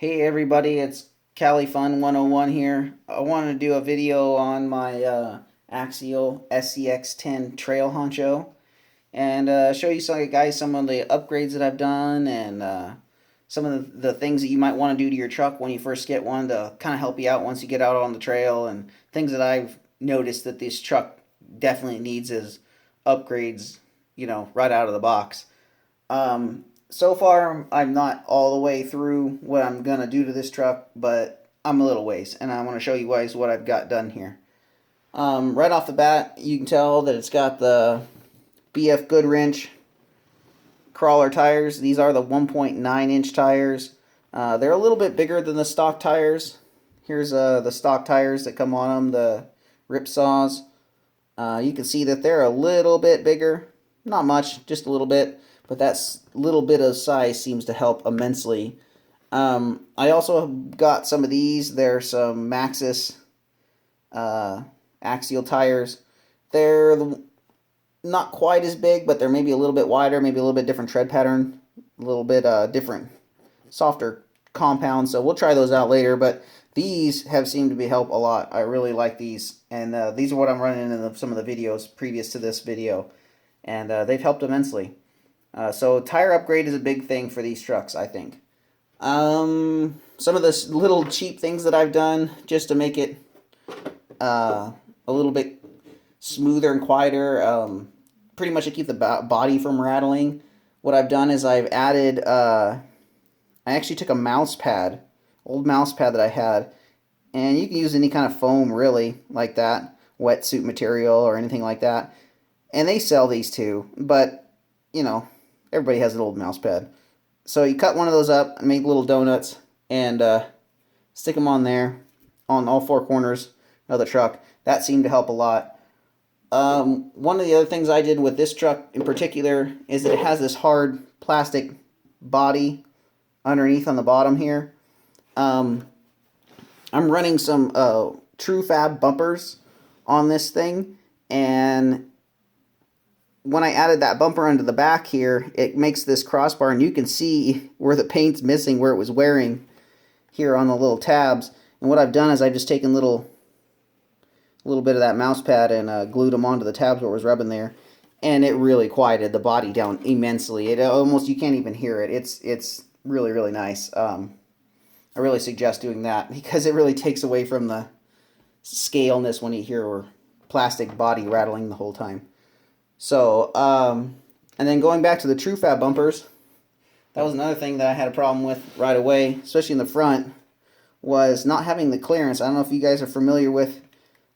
Hey everybody, it's Cali Fun 101 here. I wanted to do a video on my Axial SCX10 Trail Honcho and show you some of the upgrades that I've done and some of the things that you might want to do to your truck when you first get one to kind of help you out once you get out on the trail, and things that I've noticed that this truck definitely needs as upgrades, right out of the box. So far, I'm not all the way through what I'm going to do to this truck, but I'm a little ways, and I want to show you guys what I've got done here. Right off the bat, you can tell that it's got the BF Goodwrench crawler tires. These are the 1.9-inch tires. They're a little bit bigger than the stock tires. Here's the stock tires that come on them, the ripsaws. You can see that they're a little bit bigger. Not much, just a little bit. But that little bit of size seems to help immensely. I also got some of these. They're some Maxxis axial tires. They're not quite as big, but they're maybe a little bit wider, maybe a little bit different tread pattern, a little bit different, softer compound. So we'll try those out later. But these have seemed to be help a lot. I really like these, and these are what I'm running in some of the videos previous to this video, and they've helped immensely. So tire upgrade is a big thing for these trucks, I think. Some of the little cheap things that I've done just to make it a little bit smoother and quieter, pretty much to keep the body from rattling. What I've done is I've added, I actually took a mouse pad, old mouse pad that I had, and you can use any kind of foam really, like that, wetsuit material or anything like that. And they sell these too, but, everybody has an old mouse pad. So you cut one of those up and make little donuts and stick them on there on all four corners of the truck. That seemed to help a lot. One of the other things I did with this truck in particular is that it has this hard plastic body underneath on the bottom here. I'm running some True Fab bumpers on this thing, and when I added that bumper onto the back here, it makes this crossbar, and you can see where the paint's missing, where it was wearing here on the little tabs. And what I've done is I've just taken a little bit of that mouse pad and glued them onto the tabs where it was rubbing there, and it really quieted the body down immensely. It almost, you can't even hear it. It's really, really nice. I really suggest doing that because it really takes away from the scaleness when you hear plastic body rattling the whole time. So, and then going back to the True Fab bumpers, that was another thing that I had a problem with right away, especially in the front, was not having the clearance. I don't know if you guys are familiar with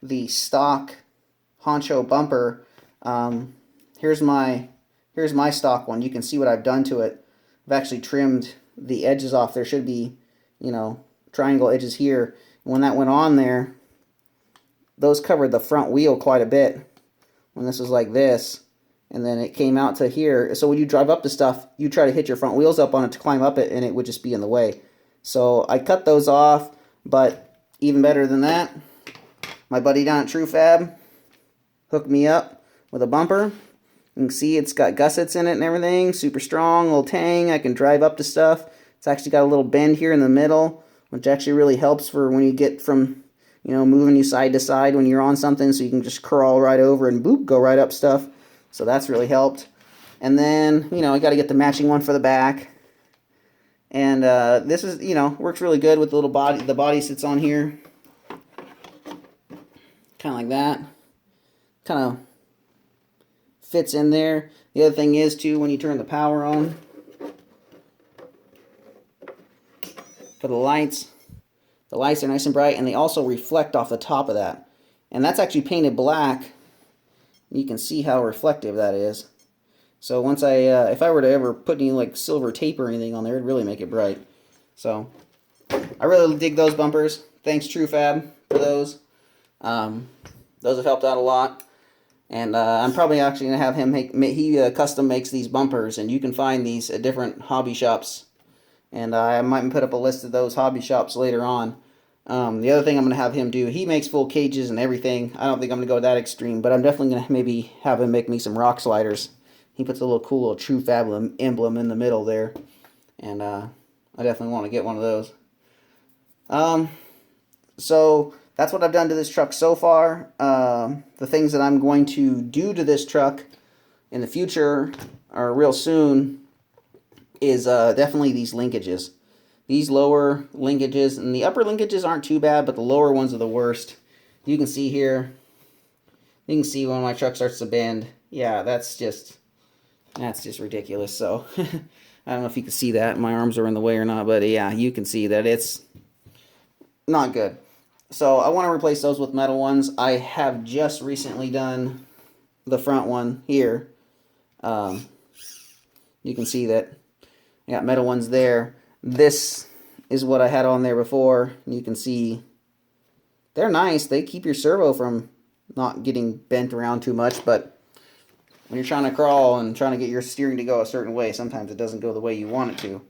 the stock Honcho bumper. Here's my stock one. You can see what I've done to it. I've actually trimmed the edges off. There should be, triangle edges here. And when that went on there, those covered the front wheel quite a bit. When this was like this, and then it came out to here. So when you drive up the stuff, you try to hit your front wheels up on it to climb up it, and it would just be in the way. So I cut those off, but even better than that, my buddy down at True Fab hooked me up with a bumper. You can see it's got gussets in it and everything, super strong, little tang. I can drive up to stuff. It's actually got a little bend here in the middle, which actually really helps for when you get from moving you side to side when you're on something, so you can just crawl right over and boop, go right up stuff. So that's really helped. And then, I got to get the matching one for the back. And this is, works really good with the little body. The body sits on here, kind of like that. Kind of fits in there. The other thing is, too, when you turn the power on for the lights are nice and bright, and they also reflect off the top of that. And that's actually painted black. You can see how reflective that is. So once if I were to ever put any like silver tape or anything on there, it'd really make it bright. So I really dig those bumpers. Thanks True Fab for those. Those have helped out a lot. And I'm probably actually going to have him he custom makes these bumpers, and you can find these at different hobby shops. And I might put up a list of those hobby shops later on. The other thing I'm going to have him do, he makes full cages and everything. I don't think I'm going to go that extreme, but I'm definitely going to maybe have him make me some rock sliders. He puts a little cool True Fab emblem in the middle there. And I definitely want to get one of those. So that's what I've done to this truck so far. The things that I'm going to do to this truck in the future or real soon is definitely these linkages. These lower linkages, and the upper linkages aren't too bad, but the lower ones are the worst. You can see here, you can see when my truck starts to bend. Yeah, that's just ridiculous. So I don't know if you can see that. My arms are in the way or not, but yeah, you can see that it's not good. So I want to replace those with metal ones. I have just recently done the front one here. You can see that I got metal ones there. This is what I had on there before. You can see they're nice. They keep your servo from not getting bent around too much, but when you're trying to crawl and trying to get your steering to go a certain way, sometimes it doesn't go the way you want it to.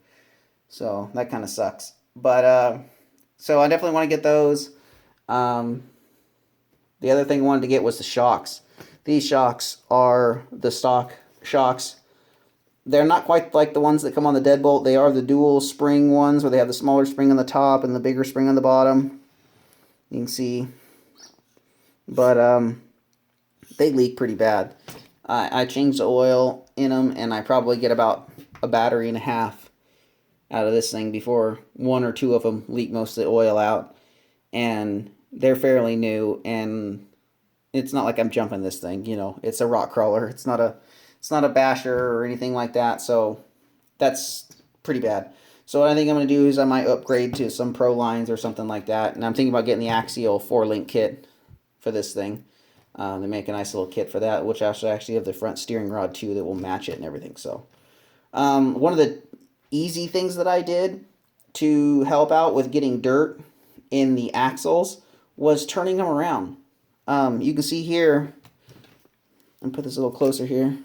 So that kind of sucks. But so I definitely want to get those. The other thing I wanted to get was the shocks. These shocks are the stock shocks. They're not quite like the ones that come on the deadbolt. They are the dual spring ones where they have the smaller spring on the top and the bigger spring on the bottom. You can see. But they leak pretty bad. I changed the oil in them, and I probably get about a battery and a half out of this thing before one or two of them leak most of the oil out. And they're fairly new, and it's not like I'm jumping this thing. You know, it's a rock crawler. It's not a basher or anything like that. So that's pretty bad. So what I think I'm going to do is I might upgrade to some Pro lines or something like that. And I'm thinking about getting the Axial 4-link kit for this thing. They make a nice little kit for that, which actually have the front steering rod too that will match it and everything. So one of the easy things that I did to help out with getting dirt in the axles was turning them around. You can see here, and put this a little closer here.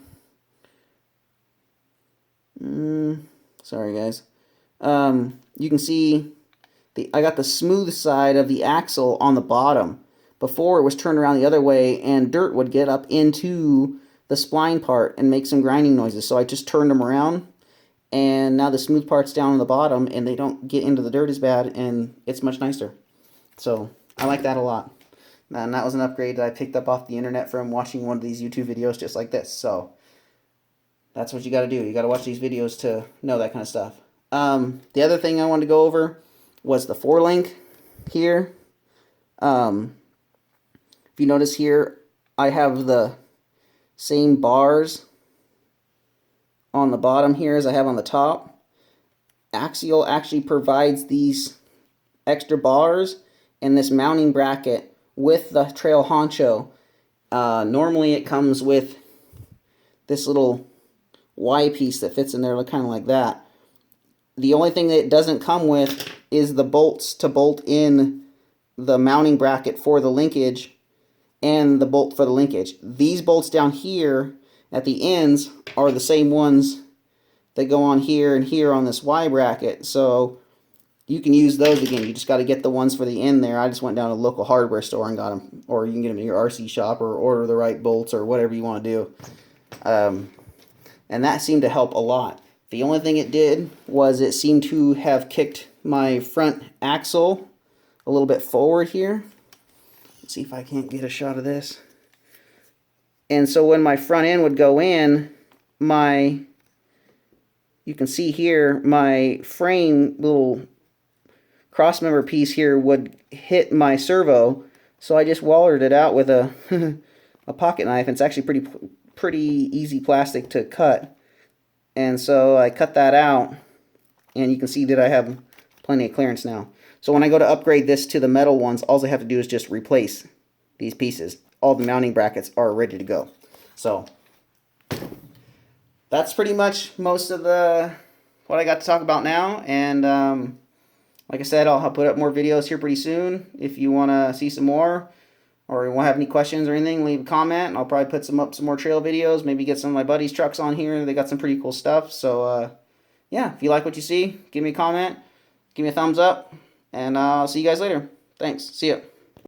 Sorry guys. You can see I got the smooth side of the axle on the bottom. Before it was turned around the other way, and dirt would get up into the spline part and make some grinding noises. So I just turned them around, and now the smooth part's down on the bottom, and they don't get into the dirt as bad, and it's much nicer. So I like that a lot. And that was an upgrade that I picked up off the internet from watching one of these YouTube videos just like this. So that's what you got to do. You got to watch these videos to know that kind of stuff. The other thing I wanted to go over was the 4-link here. If you notice here, I have the same bars on the bottom here as I have on the top. Axial actually provides these extra bars and this mounting bracket with the Trail Honcho. Normally it comes with this little Y piece that fits in there kind of like that. The only thing that it doesn't come with is the bolts to bolt in the mounting bracket for the linkage and the bolt for the linkage. These bolts down here at the ends are the same ones that go on here and here on this Y bracket. So you can use those again. You just got to get the ones for the end there. I just went down to a local hardware store and got them. Or you can get them in your RC shop or order the right bolts or whatever you want to do. And that seemed to help a lot. The only thing it did was it seemed to have kicked my front axle a little bit forward here. Let's see if I can't get a shot of this. And so when my front end would go in, you can see here, my frame little cross member piece here would hit my servo. So I just wallered it out with a a pocket knife. It's actually pretty easy plastic to cut. And so I cut that out, and you can see that I have plenty of clearance now. So when I go to upgrade this to the metal ones, all I have to do is just replace these pieces. All the mounting brackets are ready to go. So that's pretty much most of what I got to talk about now. And like I said, I'll put up more videos here pretty soon. If you want to see some more, or you want to have any questions or anything, leave a comment. I'll probably put some more trail videos. Maybe get some of my buddies' trucks on here. They got some pretty cool stuff. So yeah, if you like what you see, give me a comment, give me a thumbs up, and I'll see you guys later. Thanks. See ya.